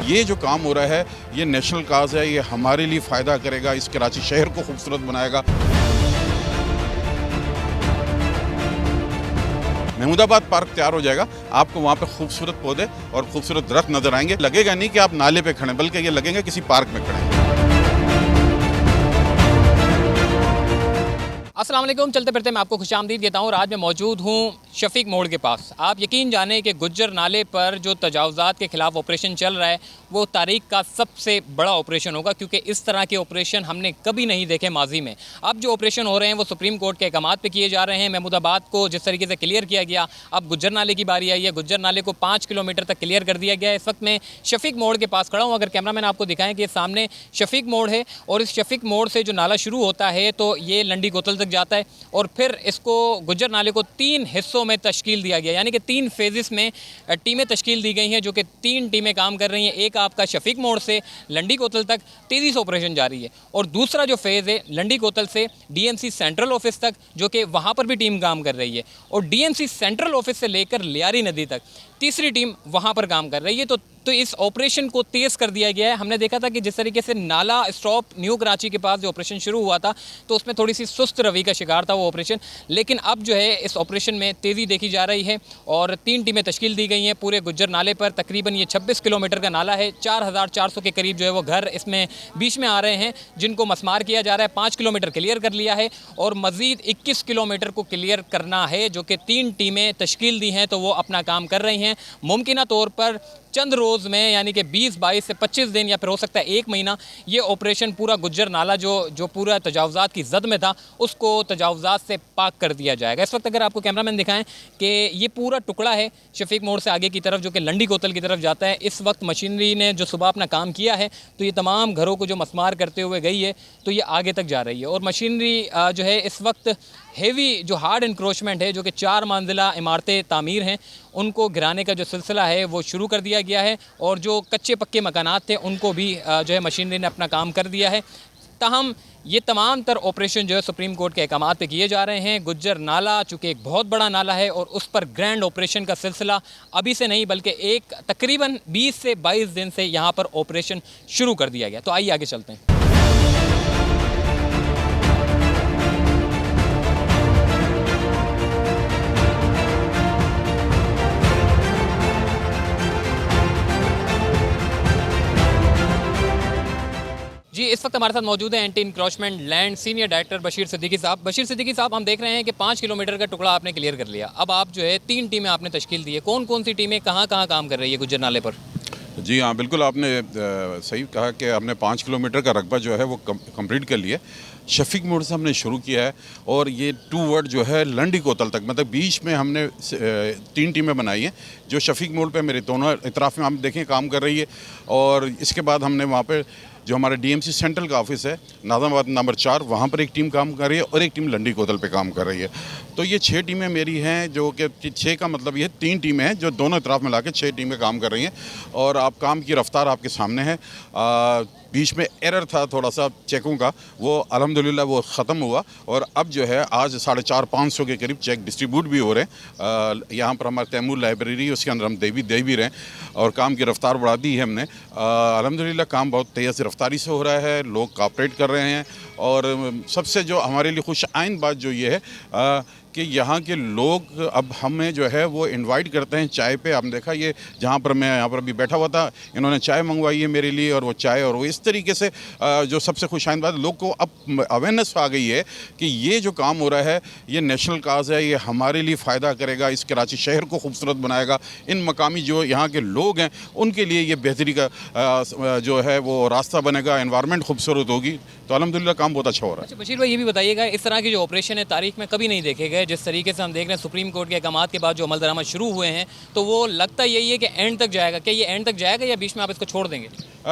ये जो काम हो रहा है ये नेशनल काज है, ये हमारे लिए फ़ायदा करेगा, इस कराची शहर को खूबसूरत बनाएगा। महमूदाबाद पार्क तैयार हो जाएगा, आपको वहाँ पे खूबसूरत पौधे और खूबसूरत दरख्त नज़र आएंगे। लगेगा नहीं कि आप नाले पे खड़े, बल्कि ये लगेंगे किसी पार्क में खड़े हैं। अस्सलाम वालेकुम, चलते फिरते मैं आपको खुशामदीद कहता हूँ। आज मैं मौजूद हूँ शफीक मोड़ के पास। आप यकीन जाने कि गुज्जर नाले पर जो तजावुज़ात के ख़िलाफ़ ऑपरेशन चल रहा है वो तारीख़ का सबसे बड़ा ऑपरेशन होगा, क्योंकि इस तरह के ऑपरेशन हमने कभी नहीं देखे माजी में। अब जो ऑपरेशन हो रहे हैं वो सुप्रीम कोर्ट के अहकामात पे किए जा रहे हैं। महमूदाबाद को जिस तरीके से क्लियर किया गया, अब गुज्जर नाले की बारी आई है। गुज्जर नाले को 5 किलोमीटर तक क्लियर कर दिया गया है। इस वक्त मैं शफीक मोड़ के पास खड़ा हूँ। अगर कैमरा मैन आपको दिखाएँ कि सामने शफीक मोड़ है और इस शफीक मोड़ से जो नाला शुरू होता है तो ये लंडी कोतल तक जाता है और फिर इसको गुज्जर नाले को 3 हिस्सों में तश्कील दिया गया, यानी कि 3 फेजेस में टीमें तश्कील दी गई हैं, जो कि 3 टीमें काम कर रही हैं। एक आपका शफीक मोड़ से लंडी कोतल तक तेज़ी से ऑपरेशन जारी है और दूसरा जो फेज़ है लंडी कोतल से डीएमसी सेंट्रल ऑफिस तक, जो कि वहाँ पर भी टीम काम कर रही है, और डीएमसी सेंट्रल ऑफिस से लेकर लियारी नदी तक तीसरी टीम वहाँ पर काम कर रही है। तो इस ऑपरेशन को तेज़ कर दिया गया है। हमने देखा था कि जिस तरीके से नाला स्टॉप न्यू कराची के पास जो ऑपरेशन शुरू हुआ था तो उसमें थोड़ी सी सुस्त रवि का शिकार था वो ऑपरेशन, लेकिन अब जो है इस ऑपरेशन में तेज़ी देखी जा रही है और 3 टीमें तश्कील दी गई हैं पूरे गुज्जर नाले पर। तकरीबन ये 26 किलोमीटर का नाला है। 4400 के करीब जो है वो घर इसमें बीच में आ रहे हैं, जिनको मसमार किया जा रहा है। 5 किलोमीटर क्लियर कर लिया है और मज़ीद 21 किलोमीटर को क्लियर करना है, जो कि 3 टीमें तश्कील दी हैं तो वो अपना काम कर रही हैं। मुमकिन तौर पर चंद रोज़ में, यानी कि 20-22 से 25 दिन या फिर हो सकता है 1 महीना, ये ऑपरेशन पूरा गुज्जर नाला जो पूरा तजावुज़ात की जद में था उसको तजावुज़ात से पाक कर दिया जाएगा। इस वक्त अगर आपको कैमरामैन दिखाएं कि ये पूरा टुकड़ा है शफीक मोड़ से आगे की तरफ, जो कि लंडी कोतल की तरफ जाता है। इस वक्त मशीनरी ने जो सुबह अपना काम किया है तो ये तमाम घरों को जो मसमार करते हुए गई है तो ये आगे तक जा रही है और मशीनरी जो है इस वक्त हेवी जो हार्ड इंक्रोचमेंट है, जो कि 4 मंजिला इमारतें तामीर हैं, उनको गिराने का जो सिलसिला है वो शुरू कर दिया गया है और जो कच्चे पक्के मकानात थे उनको भी जो है मशीनरी ने अपना काम कर दिया है। ताहम ये तमाम तर ऑपरेशन जो है सुप्रीम कोर्ट के अहकामात पे किए जा रहे हैं। गुज्जर नाला चूँकि एक बहुत बड़ा नाला है और उस पर ग्रैंड ऑपरेशन का सिलसिला अभी से नहीं बल्कि एक तकरीबन 20 से 22 दिन से यहाँ पर ऑपरेशन शुरू कर दिया गया। तो आइए आगे चलते हैं। जी, इस वक्त हमारे साथ मौजूद है anti encroachment land senior director Bashir Siddiqui साहब। बशीर सिद्दीकी साहब, हम देख रहे हैं कि 5 किलोमीटर का टुकड़ा आपने क्लियर कर लिया। अब आप जो है 3 टीमें आपने तश्कील दी है। कौन कौन सी टीमें कहाँ कहाँ काम कर रही है गुज्जर नाले पर? जी हाँ, बिल्कुल आपने सही कहा कि हमने 5 किलोमीटर का रकबा जो है वो कंप्लीट कर लिया। शफीक मोड़ से हमने शुरू किया है और ये 2 वर्ड जो है लंडी कोतल तक, मतलब बीच में हमने 3 टीमें बनाई हैं जो शफीक मोड़ पे मेरे दोनों इतराफ़ में हम देखें काम कर रही है। और इसके बाद हमने वहाँ पे जो हमारा डीएमसी सेंट्रल का ऑफिस है नाज़ामाबाद नंबर 4, वहाँ पर एक टीम काम कर रही है और एक टीम लंडी कोतल पे काम कर रही है। तो ये 6 टीमें मेरी हैं, जो कि 6 का मतलब ये 3 टीमें हैं जो दोनों तरफ मिला के 6 टीमें काम कर रही हैं। और आप काम की रफ्तार आपके सामने है। बीच में एरर था थोड़ा सा चेकों का, वो अल्हम्दुलिल्लाह वो ख़त्म हुआ और अब जो है आज 450-500 के करीब चेक डिस्ट्रीब्यूट भी हो रहे हैं। यहाँ पर हमारा तैमूर लाइब्रेरी, उसके अंदर हम दे भी रहे हैं और काम की रफ्तार बढ़ा दी है हमने। अल्हम्दुलिल्लाह काम बहुत तेज़ रफ्तारी से हो रहा है, लोग कोऑपरेट कर रहे हैं। और सबसे जो हमारे लिए खुश आइन बात जो ये है कि यहाँ के लोग अब हमें जो है वो इनवाइट करते हैं चाय पे। आपने देखा ये जहाँ पर मैं यहाँ पर अभी बैठा हुआ था, इन्होंने चाय मंगवाई है मेरे लिए और वो चाय, और वो इस तरीके से जो सबसे खुशाइन बात, लोग को अब अवेयरनेस आ गई है कि ये जो काम हो रहा है ये नेशनल काज है, ये हमारे लिए फ़ायदा करेगा, इस कराची शहर को खूबसूरत बनाएगा। इन मकामी जो यहाँ के लोग हैं उनके लिए ये बेहतरी का जो है वो रास्ता बनेगा, एनवायरनमेंट खूबसूरत होगी। तो अल्हम्दुलिल्लाह काम बहुत अच्छा हो रहा है। अच्छा बशीर भाई, ये भी बताइएगा, इस तरह के जो ऑपरेशन है तारीख में कभी नहीं देखे गए। जिस तरीके से हम देख रहे हैं सुप्रीम कोर्ट के अहकामात के बाद जो अमल दरामद शुरू हुए हैं तो वो लगता यही है कि एंड तक जाएगा। क्या ये एंड तक जाएगा या बीच में आप इसको छोड़ देंगे?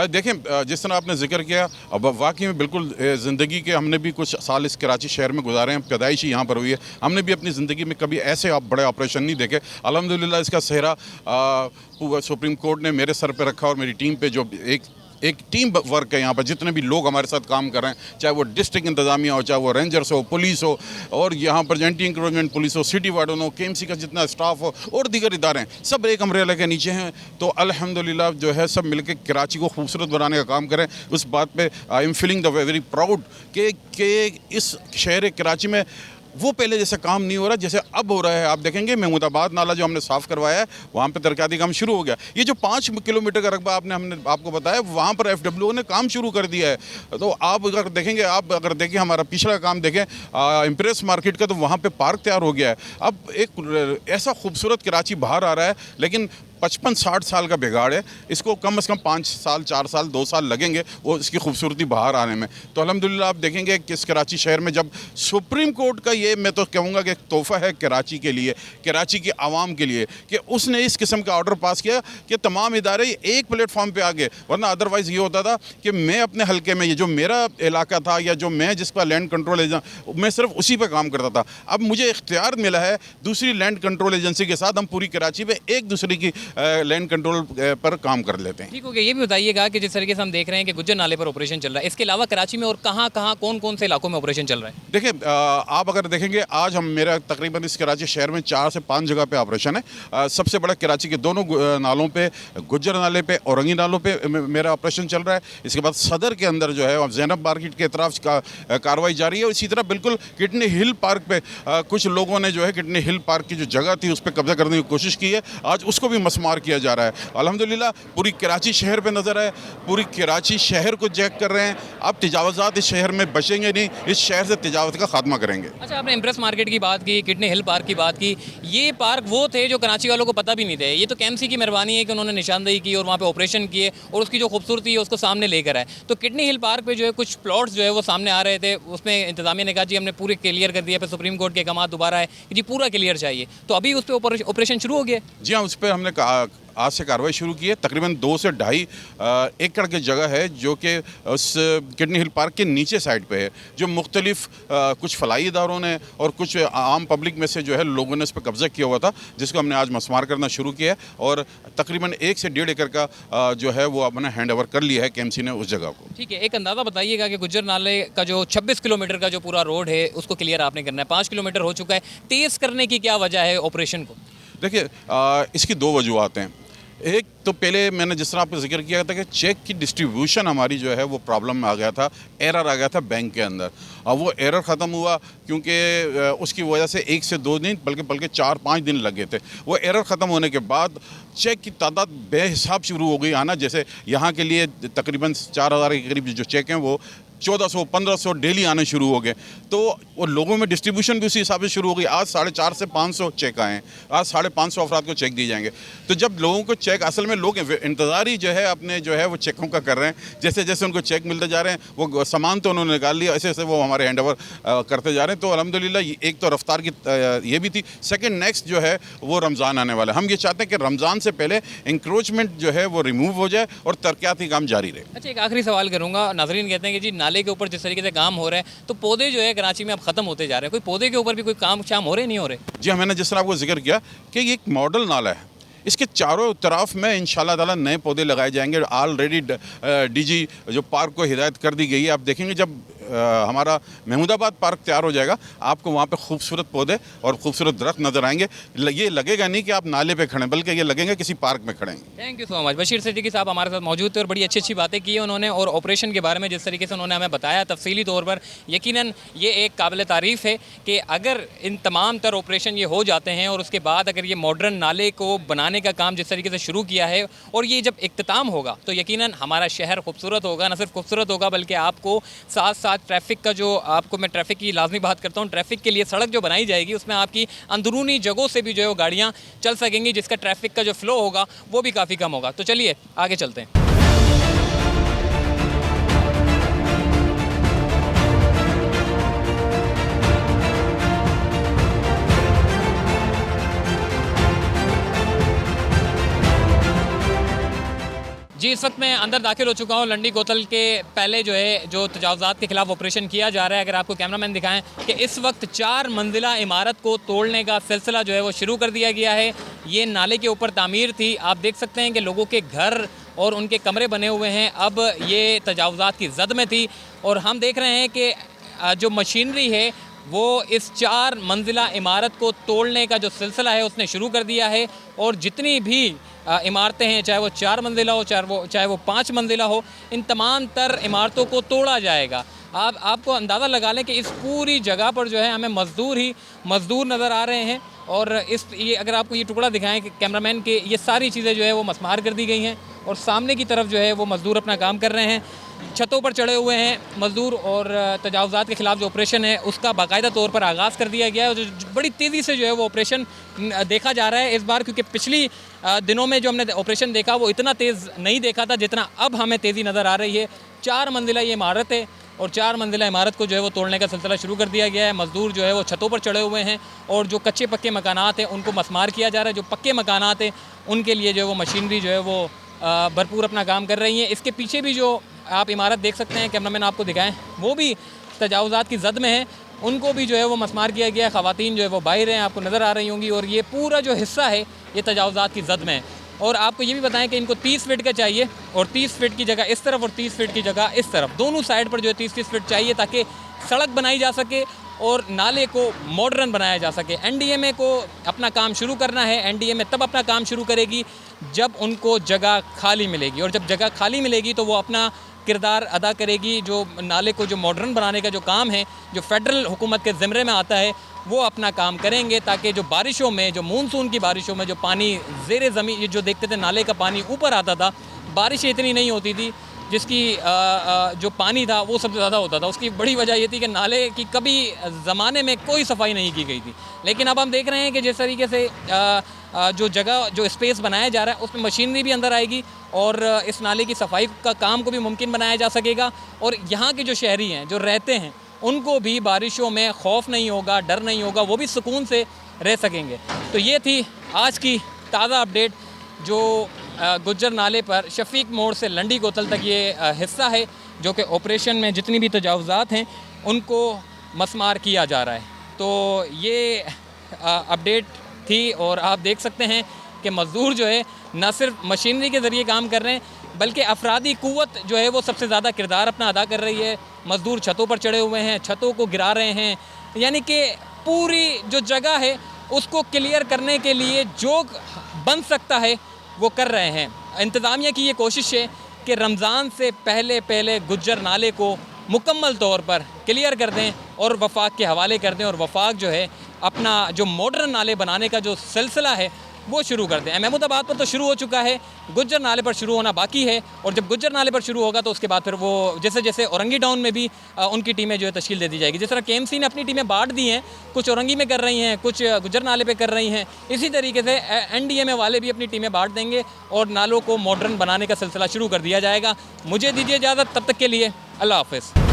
देखें, जिस तरह आपने जिक्र किया, अब वाकई में बिल्कुल ज़िंदगी के हमने भी कुछ साल इस कराची शहर में गुजारे हैं, पैदाइश ही यहाँ पर हुई है। हमने भी अपनी ज़िंदगी में कभी ऐसे बड़े ऑपरेशन नहीं देखे। अल्हम्दुलिल्लाह इसका सेहरा सुप्रीम कोर्ट ने मेरे सर पे रखा और मेरी टीम पे जो एक एक टीम वर्क है यहाँ पर, जितने भी लोग हमारे साथ काम कर रहे हैं, चाहे वो डिस्ट्रिक्ट इंतजामिया हो, चाहे वो रेंजर्स हो, पुलिस हो, और यहाँ पर एंटी इंक्रोचमेंट पुलिस हो, सिटी वार्डन हो, केएमसी का जितना स्टाफ हो और दीगर इदारे हैं, सब एक अम्ब्रेला के नीचे हैं। तो अल्हम्दुलिल्लाह जो है सब मिलकर कराची को खूबसूरत बनाने का काम करें। उस बात पे I am feeling the very proud कि इस शहर कराची में वो पहले जैसा काम नहीं हो रहा जैसे अब हो रहा है। आप देखेंगे महमूदाबाद नाला जो हमने साफ़ करवाया है, वहाँ पे तरक्याती काम शुरू हो गया। ये जो 5 किलोमीटर का रकबा हमने आपको बताया, वहाँ पर FWO ने काम शुरू कर दिया है। तो आप अगर देखें हमारा पिछला काम देखें इम्प्रेस मार्केट का, तो वहाँ पे पार्क तैयार हो गया है। अब एक ऐसा खूबसूरत कराची बाहर आ रहा है, लेकिन 55-60 साल का बिगाड़ है। इसको कम से कम 5 साल, 4 साल, 2 साल लगेंगे वो इसकी खूबसूरती बाहर आने में। तो अल्हम्दुलिल्लाह आप देखेंगे कि इस कराची शहर में जब सुप्रीम कोर्ट का ये, मैं तो कहूँगा कि एक तोहफ़ा है कराची के लिए, कराची की आवाम के लिए, कि उसने इस किस्म का ऑर्डर पास किया कि तमाम इदारे एक प्लेटफॉर्म पे आ गए। वरना अदरवाइज़ ये होता था कि मैं अपने हल्के में, ये जो मेरा इलाका था या जो मैं जिसका लैंड कंट्रोल एजेंसी, मैं सिर्फ उसी पर काम करता था। अब मुझे इख्तियार मिला है दूसरी लैंड कंट्रोल एजेंसी के साथ, हम पूरी कराची में एक दूसरे की लैंड कंट्रोल पर काम कर लेते हैं। ठीक हो गया। ये भी बताइएगा कि जिस तरीके से हम देख रहे हैं कि गुज्जर नाले पर ऑपरेशन चल रहा है, इसके अलावा कराची में और कहाँ कहाँ कौन कौन से इलाकों में ऑपरेशन चल रहा है? देखिए, आप अगर देखेंगे आज हम मेरा तकरीबन इस कराची शहर में 4 से 5 जगह पे ऑपरेशन है। सबसे बड़ा कराची के दोनों नालों पे, गुज्जर नाले पे, औरंगी नालों पे मेरा ऑपरेशन चल रहा है। इसके बाद सदर के अंदर जो है ज़ैनब मार्केट के तरफ का कार्रवाई जारी है। और इसी तरह बिल्कुल किडनी हिल पार्क पे कुछ लोगों ने जो है किडनी हिल पार्क की जो जगह थी उस पर कब्जा करने की कोशिश की है। आज उसको भी मसमार किया जा रहा है। अल्हम्दुलिल्लाह पूरी कराची शहर पे नज़र है, पूरी कराची शहर को चेक कर रहे हैं। अब तजावज़ात इस शहर में बचेंगे नहीं, इस शहर से तजावत का खात्मा करेंगे। अच्छा, आपने इम्प्रेस मार्केट की बात की, किडनी हिल पार्क की बात की। ये पार्क वो थे जो कराची वालों को पता भी नहीं थे। ये तो केएमसी की मेहरबानी है कि उन्होंने निशानदेही की और वहाँ पे ऑपरेशन किए और उसकी जो खूबसूरती है उसको सामने लेकर आए। तो किडनी हिल पार्क पे जो है कुछ प्लॉट्स जो है वो सामने आ रहे थे, उसमें इंतजामिया ने कहा जी हमने पूरे क्लियर कर दिया। फिर सुप्रीम कोर्ट के अहकाम दोबारा है कि जी पूरा क्लियर चाहिए। तो अभी उस पर ऑपरेशन शुरू हो गया? जी हाँ, उस पर हमने आज से कार्रवाई शुरू की है। तकरीबन 2 से 2.5 एकड़ की जगह है जो कि उस किडनी हिल पार्क के नीचे साइड पे है, जो मुख्तलिफ कुछ फलाई इदारों ने और कुछ आम पब्लिक में से जो है लोगों ने इस पर कब्ज़ा किया हुआ था, जिसको हमने आज मसमार करना शुरू किया है। और तकरीबन 1 से 1.5 एकड़ का जो है वो अपने हैंड ओवर कर लिया है केएमसी ने उस जगह को। ठीक है, एक अंदाज़ा बताइएगा कि गुज्जर नाले का जो 26 किलोमीटर का जो पूरा रोड है उसको क्लियर आपने करना है, 5 किलोमीटर हो चुका है। तेज़ करने की क्या वजह है ऑपरेशन को? देखिए, इसकी 2 वजूहत हैं। एक तो पहले मैंने जिस तरह आपको जिक्र किया था कि चेक की डिस्ट्रीब्यूशन हमारी जो है वो प्रॉब्लम में आ गया था, एरर आ गया था बैंक के अंदर। अब वो एरर ख़त्म हुआ क्योंकि उसकी वजह से 1 से 2 दिन बल्कि 4-5 दिन लगे थे। वो एरर ख़त्म होने के बाद चेक की तादाद बेहिसाब शुरू हो गई आना। जैसे यहाँ के लिए तकरीबन 4000 के करीब जो चेक हैं वो 1400-1500 डेली आने शुरू हो गए। तो वो लोगों में डिस्ट्रीब्यूशन भी उसी हिसाब से शुरू हो गई। आज 450 से 500 चेक आए हैं, आज 550 अफराद को चेक दिए जाएंगे। तो जब लोगों को चेक, असल में लोग इंतज़ार ही जो है अपने जो है वो चेकों का कर रहे हैं। जैसे जैसे उनको चेक मिलते जा रहे हैं, वो सामान तो उन्होंने निकाल लिया, ऐसे ऐसे वो हमारे हैंड ओवर करते जा रहे हैं। तो अल्हम्दुलिल्लाह एक तो रफ्तार की ये भी थी। सेकेंड नेक्स्ट जो है वो रमज़ान आने वाला है। हम ये चाहते हैं कि रमज़ान से पहले इंक्रोचमेंट जो है वो रिमूव हो जाए और तरक्याती काम जारी रहे। अच्छा, एक आखिरी सवाल करूँगा। नाज़रीन कहते हैं कि जी नाले के ऊपर जिस तरीके से काम हो रहा है, तो पौधे जो है कराची में अब ख़त्म होते जा रहे हैं। कोई पौधे के ऊपर भी कोई काम शाम हो रहे नहीं हो रहे? जी हाँ, मैंने जिस तरह आपको जिक्र किया कि ये एक मॉडल नाला है। इसके चारों तरफ में इंशाल्लाह ताला नए पौधे लगाए जाएंगे। ऑलरेडी डीजी जो पार्क को हिदायत कर दी गई है। आप देखेंगे जब हमारा महमूदाबाद पार्क तैयार हो जाएगा, आपको वहाँ पे खूबसूरत पौधे और खूबसूरत दरख्त नज़र आएंगे। ये लगेगा नहीं कि आप नाले पे खड़े हैं, बल्कि ये लगेगा किसी पार्क में खड़े हैं। Thank you so much. Bashir Siddiqui साहब हमारे साथ मौजूद थे और बड़ी अच्छी अच्छी बातें की उन्होंने। और ऑपरेशन के बारे में जिस तरीके से उन्होंने हमें बताया तफसीली तौर पर, यकीनन ये एक काबिल तारीफ़ है कि अगर इन तमाम तर ऑपरेशन ये हो जाते हैं और उसके बाद अगर ये मॉडर्न नाले को बनाने का काम जिस तरीके से शुरू किया है और ये जब इख्तिताम होगा तो यकीनन हमारा शहर खूबसूरत होगा। न सिर्फ खूबसूरत होगा बल्कि आपको साथ साथ ट्रैफिक का जो, आपको मैं ट्रैफिक की लाजमी बात करता हूँ, ट्रैफिक के लिए सड़क जो बनाई जाएगी उसमें आपकी अंदरूनी जगहों से भी जो है वो गाड़ियाँ चल सकेंगी, जिसका ट्रैफिक का जो फ़्लो होगा वो भी काफ़ी कम होगा। तो चलिए आगे चलते हैं। जी, इस वक्त मैं अंदर दाखिल हो चुका हूँ। लंडी कोतल के पहले जो है जो तजावज़ात के ख़िलाफ़ ऑपरेशन किया जा रहा है। अगर आपको कैमरामैन दिखाएं कि इस वक्त 4 मंजिला इमारत को तोड़ने का सिलसिला जो है वो शुरू कर दिया गया है। ये नाले के ऊपर तामीर थी। आप देख सकते हैं कि लोगों के घर और उनके कमरे बने हुए हैं, अब ये तजावुज़ात की ज़द में थी। और हम देख रहे हैं कि जो मशीनरी है वो इस 4 मंजिला इमारत को तोड़ने का जो सिलसिला है उसने शुरू कर दिया है। और जितनी भी इमारतें हैं, चाहे वो 4 मंजिला हो, चाहे वो 5 मंजिला हो, इन तमाम तर इमारतों को तोड़ा जाएगा। आपको अंदाज़ा लगा लें कि इस पूरी जगह पर जो है हमें मज़दूर नज़र आ रहे हैं। और ये अगर आपको ये टुकड़ा दिखाएं कि कैमरामैन के, ये सारी चीज़ें जो है वो मस्मार कर दी गई हैं और सामने की तरफ जो है वो मज़दूर अपना काम कर रहे हैं। छतों पर चढ़े हुए हैं मज़दूर और तजावुज़ात के ख़िलाफ़ जो ऑपरेशन है उसका बाकायदा तौर पर आगाज़ कर दिया गया है। और जो बड़ी तेज़ी से जो है वो ऑपरेशन देखा जा रहा है इस बार, क्योंकि पिछली दिनों में जो हमने ऑपरेशन देखा वो इतना तेज़ नहीं देखा था जितना अब हमें तेज़ी नज़र आ रही है। 4 मंजिला ये इमारत है और 4 मंजिला इमारत को जो है वो तोड़ने का सिलसिला शुरू कर दिया गया है। मज़दूर जो है वो छतों पर चढ़े हुए हैं और जो कच्चे पक्के मकानात हैं उनको मस्मार किया जा रहा है। जो पक्के मकानात हैं उनके लिए जो है वो मशीनरी जो है वो भरपूर अपना काम कर रही है। इसके पीछे भी जो आप इमारत देख सकते हैं, कैमरामैन आपको दिखाएं, वो भी तजावुज़ात की ज़द में है, उनको भी जो है वो मस्मार किया गया है। ख़वातीन जो है वो बाहर हैं, आपको नज़र आ रही होंगी। और ये पूरा जो हिस्सा है ये तजावुज़ात की ज़द में है। और आपको ये भी बताएं कि इनको 30 फीट का चाहिए और 30 फीट की जगह इस तरफ और 30 फीट की जगह इस तरफ, दोनों साइड पर जो है 30-30 फीट चाहिए ताकि सड़क बनाई जा सके और नाले को मॉडर्न बनाया जा सके। एनडीएमए को अपना काम शुरू करना है। एनडीएमए तब अपना काम शुरू करेगी जब उनको जगह खाली मिलेगी, और जब जगह खाली मिलेगी तो वो अपना किरदार अदा करेगी। जो नाले को जो मॉडर्न बनाने का जो काम है, जो फेडरल हुकूमत के ज़िम्मे में आता है, वो अपना काम करेंगे ताकि जो बारिशों में, जो मानसून की बारिशों में जो पानी ज़ेरे ज़मीन, ये जो देखते थे नाले का पानी ऊपर आता था, बारिशें इतनी नहीं होती थी, जिसकी जो पानी था वो सबसे ज़्यादा होता था। उसकी बड़ी वजह ये थी कि नाले की कभी ज़माने में कोई सफाई नहीं की गई थी। लेकिन अब हम देख रहे हैं कि जिस तरीके से जो जगह, जो स्पेस बनाया जा रहा है उसमें मशीनरी भी अंदर आएगी और इस नाले की सफाई का काम को भी मुमकिन बनाया जा सकेगा। और यहाँ के जो शहरी हैं, जो रहते हैं, उनको भी बारिशों में खौफ नहीं होगा, डर नहीं होगा, वो भी सुकून से रह सकेंगे। तो ये थी आज की ताज़ा अपडेट जो गुज्जर नाले पर शफीक मोड़ से लंडी कोतल तक ये हिस्सा है जो कि ऑपरेशन में जितनी भी तजावुज़ात हैं उनको मस्मार किया जा रहा है। तो ये अपडेट थी और आप देख सकते हैं कि मज़दूर जो है न सिर्फ मशीनरी के ज़रिए काम कर रहे हैं बल्कि अफरादी क़ुव्वत जो है वो सबसे ज़्यादा किरदार अपना अदा कर रही है। मज़दूर छतों पर चढ़े हुए हैं, छतों को गिरा रहे हैं, यानी कि पूरी जो जगह है उसको क्लियर करने के लिए जो बन सकता है वो कर रहे हैं। इंतज़ामिया की ये कोशिश है कि रमज़ान से पहले गुज्जर नाले को मुकम्मल तौर पर क्लियर कर दें और वफाक के हवाले कर दें और वफाक जो है अपना जो मॉडर्न नाले बनाने का जो सिलसिला है वो शुरू कर दें। महमूदाबाद पर तो शुरू हो चुका है, गुज्जर नाले पर शुरू होना बाकी है। और जब गुज्जर नाले पर शुरू होगा तो उसके बाद फिर वो जैसे जैसे औरंगी टाउन में भी उनकी टीमें जो है तश्कील दे दी जाएगी। जिस तरह केएमसी ने अपनी टीमें बांट दी हैं, कुछ औरंगी में कर रही हैं, कुछ गुज्जर नाले पर कर रही हैं, इसी तरीके से एनडीएमए वाले भी अपनी टीमें बांट देंगे और नालों को मॉडर्न बनाने का सिलसिला शुरू कर दिया जाएगा। मुझे दीजिए इजाज़त, तब तक के लिए अल्लाह हाफ़िज़।